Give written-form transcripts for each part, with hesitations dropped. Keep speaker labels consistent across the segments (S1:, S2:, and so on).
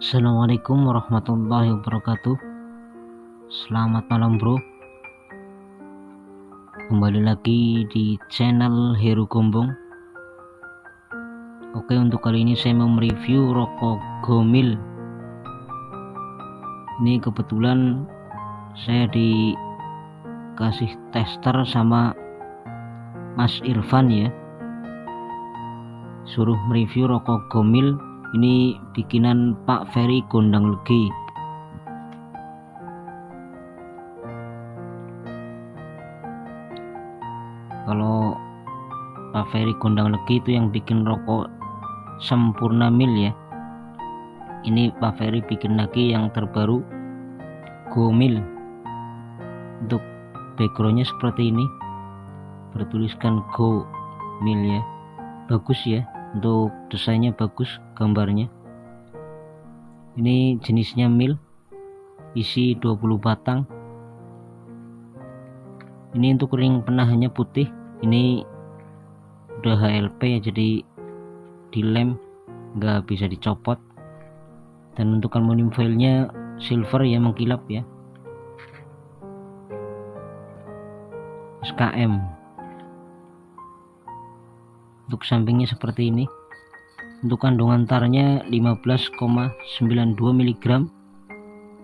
S1: Assalamualaikum warahmatullahi wabarakatuh. Selamat malam bro. Kembali lagi di channel Heru Gombong. Oke, untuk kali ini saya mau mereview rokok Gomil. Ini kebetulan saya dikasih tester sama Mas Irfan ya, suruh mereview rokok Gomil. Ini bikinan Pak Ferry Gondang Legi. Kalau Pak Ferry Gondang Legi itu yang bikin rokok Sempurna Mil ya. Ini Pak Ferry bikin lagi yang terbaru Gomil. Untuk backgroundnya seperti ini, bertuliskan Gomil ya. Bagus ya, untuk desainnya bagus, gambarnya. Ini jenisnya mil, isi 20 batang. Ini untuk ring penahannya putih. Ini udah HLP ya, jadi dilem, nggak bisa dicopot. Dan untuk aluminium foilnya silver ya, mengkilap ya, SKM. Untuk sampingnya seperti ini. Untuk kandungan tarnya 15,92 mg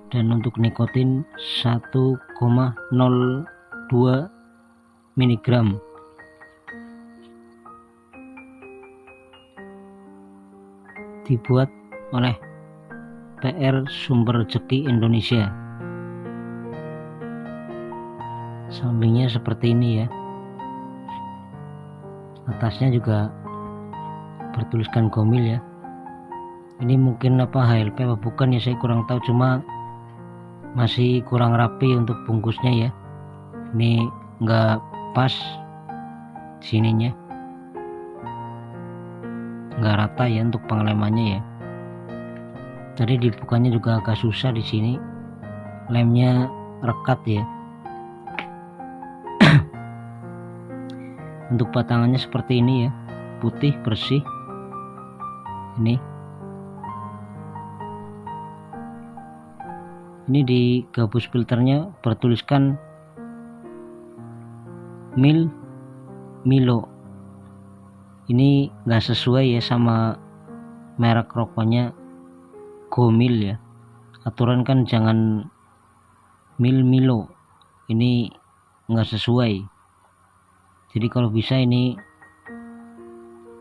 S1: dan untuk nikotin 1,02 mg. Dibuat oleh PR Sumber Rezeki Indonesia. Sampingnya seperti ini ya. Atasnya juga bertuliskan Gomil ya. Ini mungkin apa HLP apa bukan ya, saya kurang tahu, cuma masih kurang rapi untuk bungkusnya ya. Ini enggak pas sininya, enggak rata ya untuk pengelemannya ya. Jadi dibukanya juga agak susah di sini, lemnya rekat ya. Untuk batangannya seperti ini ya, putih bersih. Ini di gabus filternya bertuliskan Milo. Ini nggak sesuai ya sama merek rokoknya Gomil ya. Aturan kan jangan Milo. Ini nggak sesuai. Jadi kalau bisa ini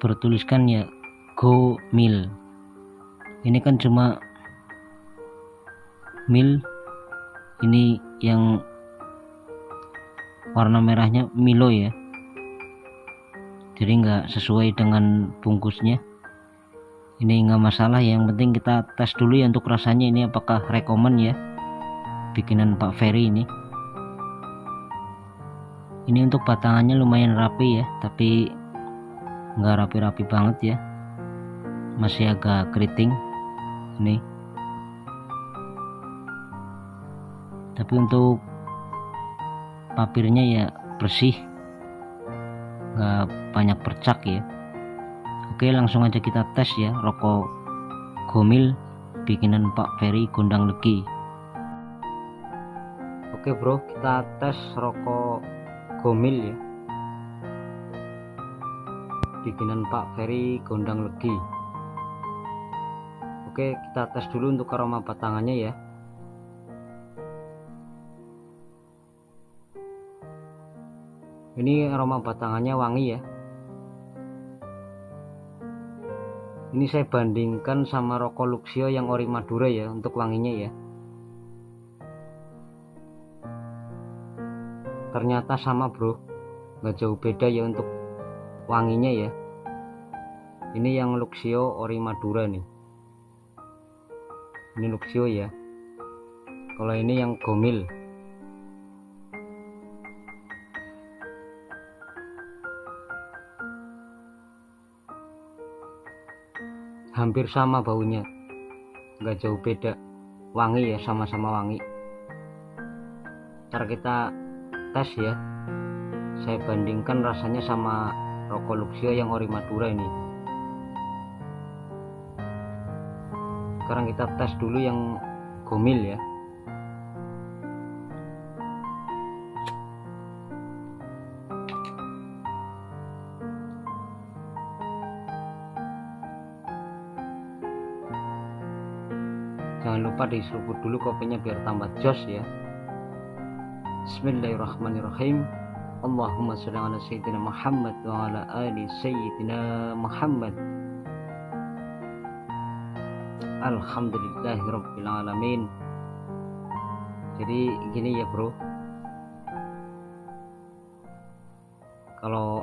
S1: bertuliskan ya Gomil. Ini kan cuma mil, ini yang warna merahnya Milo ya. Jadi nggak sesuai dengan bungkusnya. Ini nggak masalah, yang penting kita tes dulu ya untuk rasanya ini apakah rekomen ya bikinan Pak Ferry ini. Ini untuk batangannya lumayan rapi ya, tapi nggak rapi-rapi banget ya, masih agak keriting ini. Tapi untuk papirnya ya bersih, nggak banyak bercak ya. Oke, langsung aja kita tes ya rokok Gomil bikinan Pak Ferry Gondang Legi. Oke bro, kita tes rokok Gomil ya bikinan Pak Ferry Gondang Legi. Oke, kita tes dulu untuk aroma batangannya ya. Ini aroma batangannya wangi ya. Ini saya bandingkan sama rokok Luxio yang ori Madura ya untuk wanginya ya. Ternyata sama bro, nggak jauh beda ya untuk wanginya ya. Ini yang Luxio ori Madura nih. Ini Luxio ya. Kalau ini yang Gomil. Hampir sama baunya, nggak jauh beda. Wangi ya, sama-sama wangi. Ntar kita tes ya, saya bandingkan rasanya sama rokok Luxio yang ori Madura ini. Sekarang kita tes dulu yang gomil ya. Jangan lupa diseruput dulu kopinya biar tambah jos ya. Bismillahirrahmanirrahim. Allahumma sholli ala sayyidina Muhammad wa ala ali sayyidina Muhammad. Alhamdulillahirabbil alamin. Jadi gini ya bro, kalau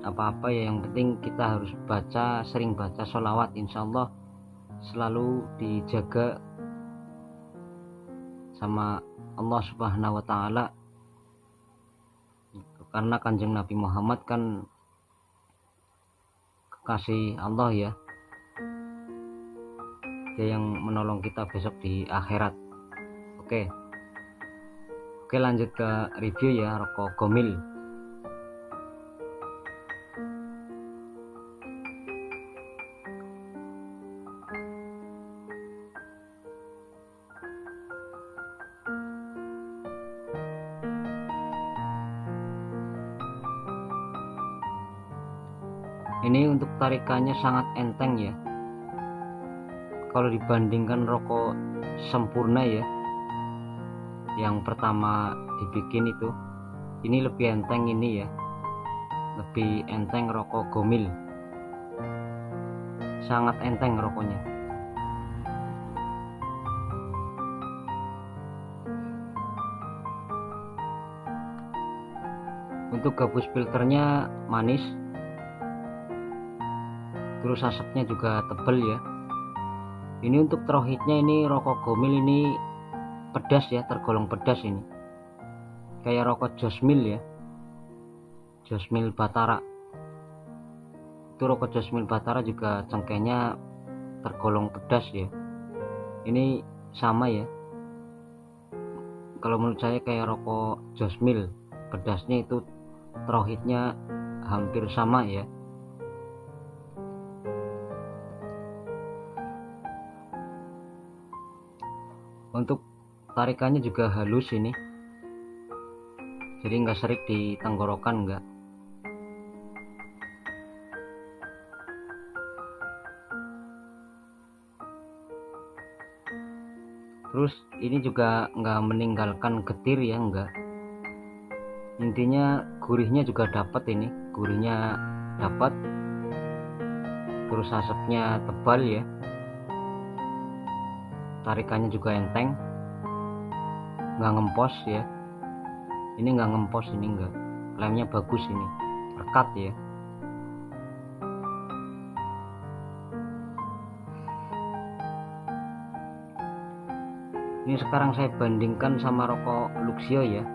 S1: apa-apa ya yang penting kita harus baca, sering baca sholawat, insyaallah selalu dijaga sama Allah Subhanahu wa Ta'ala, karena Kanjeng Nabi Muhammad kan kekasih Allah ya, dia yang menolong kita besok di akhirat. Oke, lanjut ke review ya rokok gomil. Ini untuk tarikannya sangat enteng ya, kalau dibandingkan rokok sempurna ya yang pertama dibikin itu, ini lebih enteng, ini ya lebih enteng rokok gomil, sangat enteng rokoknya. Untuk gabus filternya manis, terus asapnya juga tebal ya. Ini untuk terohitnya, ini rokok gomil ini pedas ya, tergolong pedas ini, kayak rokok Josmil ya, Josmil Batara. Itu rokok Josmil Batara juga cengkehnya tergolong pedas ya. Ini sama ya, kalau menurut saya kayak rokok Josmil, pedasnya itu terohitnya hampir sama ya. Untuk tarikannya juga halus ini, jadi nggak serik di tenggorokan, enggak. Terus ini juga nggak meninggalkan getir ya, enggak. Intinya gurihnya juga dapat, ini gurihnya dapat, terus asapnya tebal ya, tarikannya juga enteng, nggak ngempos ya. Ini nggak ngempos, ini enggak, lemnya bagus, ini rekat ya. Ini sekarang saya bandingkan sama rokok Luxio ya.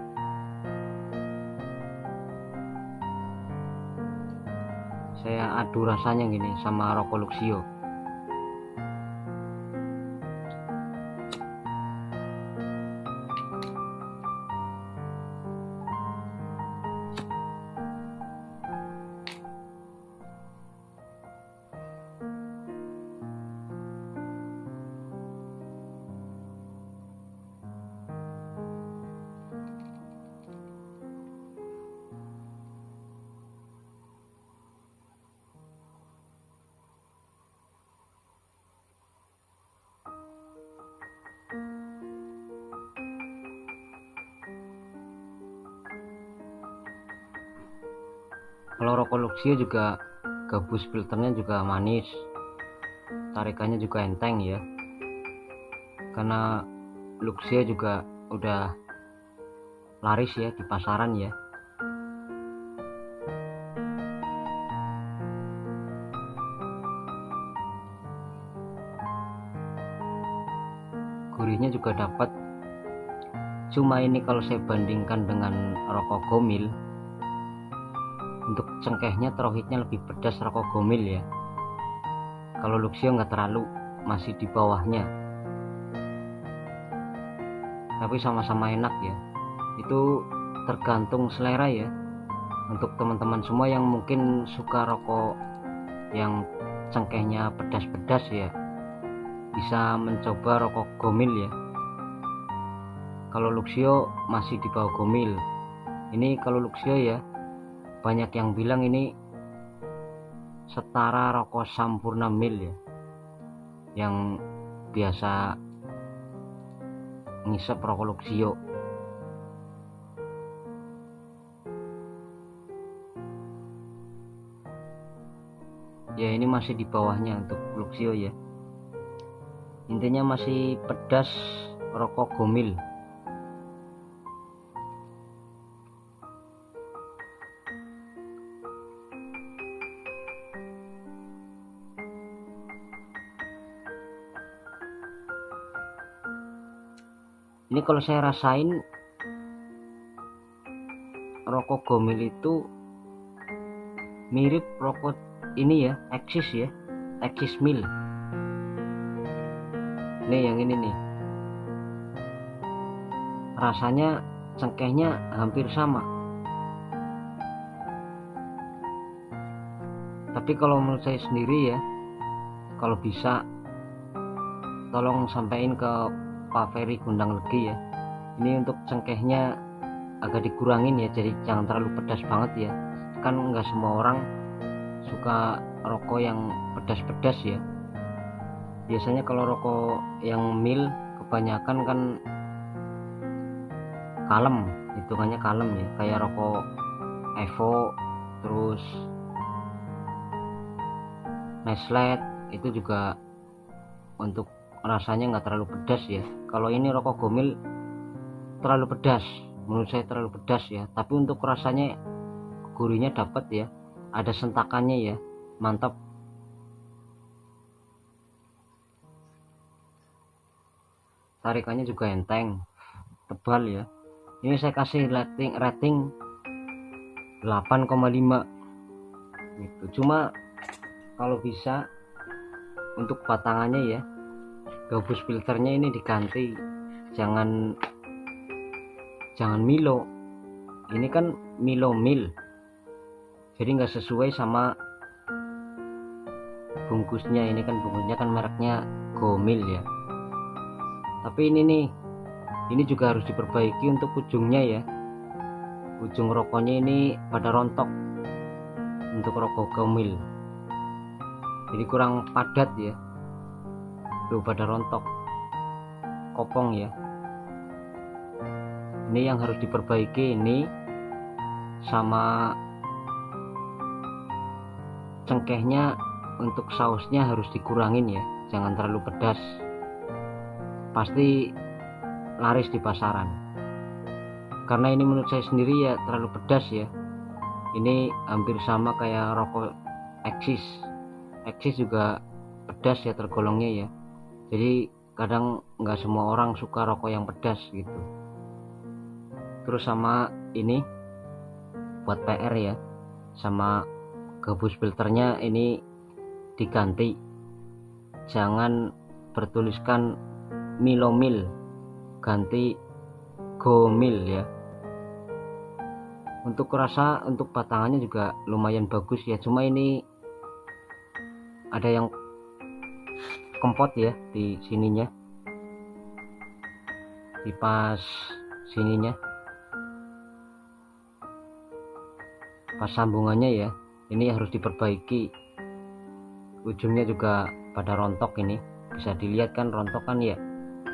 S1: Saya adu rasanya gini sama rokok Luxio. Kalau rokok Luxio juga gabus filternya juga manis, tarikannya juga enteng ya, karena Luxio juga udah laris ya di pasaran ya. Gurihnya juga dapat. Cuma ini kalau saya bandingkan dengan rokok gomil, untuk cengkehnya terohitnya lebih pedas rokok gomil ya. Kalau Luxio nggak terlalu, masih di bawahnya, tapi sama-sama enak ya. Itu tergantung selera ya. Untuk teman-teman semua yang mungkin suka rokok yang cengkehnya pedas-pedas ya, bisa mencoba rokok Gomil ya. Kalau Luxio masih di bawah Gomil. Ini kalau Luxio ya, banyak yang bilang ini setara rokok Sampurna Mil ya, yang biasa ngisep rokok Luxio. Ya ini masih di bawahnya untuk Luxio ya. Intinya masih pedas rokok Gomil. Ini kalau saya rasain rokok Gomil itu mirip rokok ini ya, Axis ya, Axis Mil. Nih yang ini nih, rasanya cengkehnya hampir sama. Tapi kalau menurut saya sendiri ya, kalau bisa tolong sampaikan ke Pak Ferry Gondang Legi ya, ini untuk cengkehnya agak dikurangin ya, jadi jangan terlalu pedas banget ya. Kan nggak semua orang suka rokok yang pedas-pedas ya. Biasanya kalau rokok yang mil kebanyakan kan kalem, hitungannya kalem ya, kayak rokok Evo, terus Neslet itu juga untuk rasanya nggak terlalu pedas ya. Kalau ini rokok Gomil terlalu pedas, menurut saya terlalu pedas ya. Tapi untuk rasanya gurihnya dapat ya, ada sentakannya ya, mantap. Tarikannya juga enteng, tebal ya. Ini saya kasih rating 8,5 gitu. Cuma kalau bisa untuk batangannya ya, gabus filternya ini diganti, jangan Milo. Ini kan Milo Mil, jadi nggak sesuai sama bungkusnya. Ini kan bungkusnya kan mereknya Gomil ya. Tapi ini juga harus diperbaiki untuk ujungnya ya. Ujung rokoknya ini pada rontok untuk rokok Gomil, jadi kurang padat ya, tuh pada rontok, kopong ya. Ini yang harus diperbaiki, ini sama cengkehnya untuk sausnya harus dikurangin ya, jangan terlalu pedas, pasti laris di pasaran. Karena ini menurut saya sendiri ya terlalu pedas ya. Ini hampir sama kayak rokok Axis juga pedas ya tergolongnya ya. Jadi kadang nggak semua orang suka rokok yang pedas gitu. Terus sama ini buat PR ya, sama gabus filternya ini diganti, jangan bertuliskan Milomil, ganti Gomil ya. Untuk rasa, untuk batangannya juga lumayan bagus ya, cuma ini ada yang kempot ya di sininya, di pas sininya, pas sambungannya ya, ini harus diperbaiki. Ujungnya juga pada rontok, ini bisa dilihat kan rontok kan ya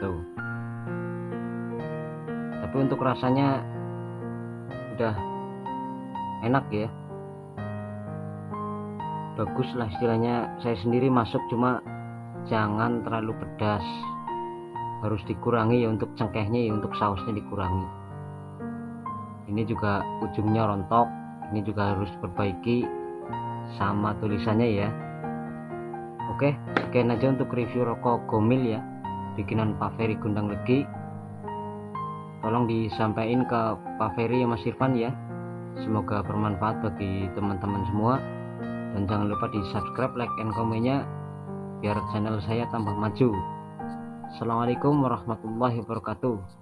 S1: tuh. Tapi untuk rasanya udah enak ya, bagus lah istilahnya. Saya sendiri masuk, cuma jangan terlalu pedas, harus dikurangi ya untuk cengkehnya ya, untuk sausnya dikurangi. Ini juga ujungnya rontok, ini juga harus diperbaiki sama tulisannya ya. Oke, sekian aja untuk review rokok Gomil ya, bikinan Pak Ferry Gondang Legi. Tolong disampaikan ke Pak Ferry ya Mas Irfan ya, semoga bermanfaat bagi teman-teman semua. Dan jangan lupa di subscribe, like, and komennya biar channel saya tambah maju. Assalamualaikum warahmatullahi wabarakatuh.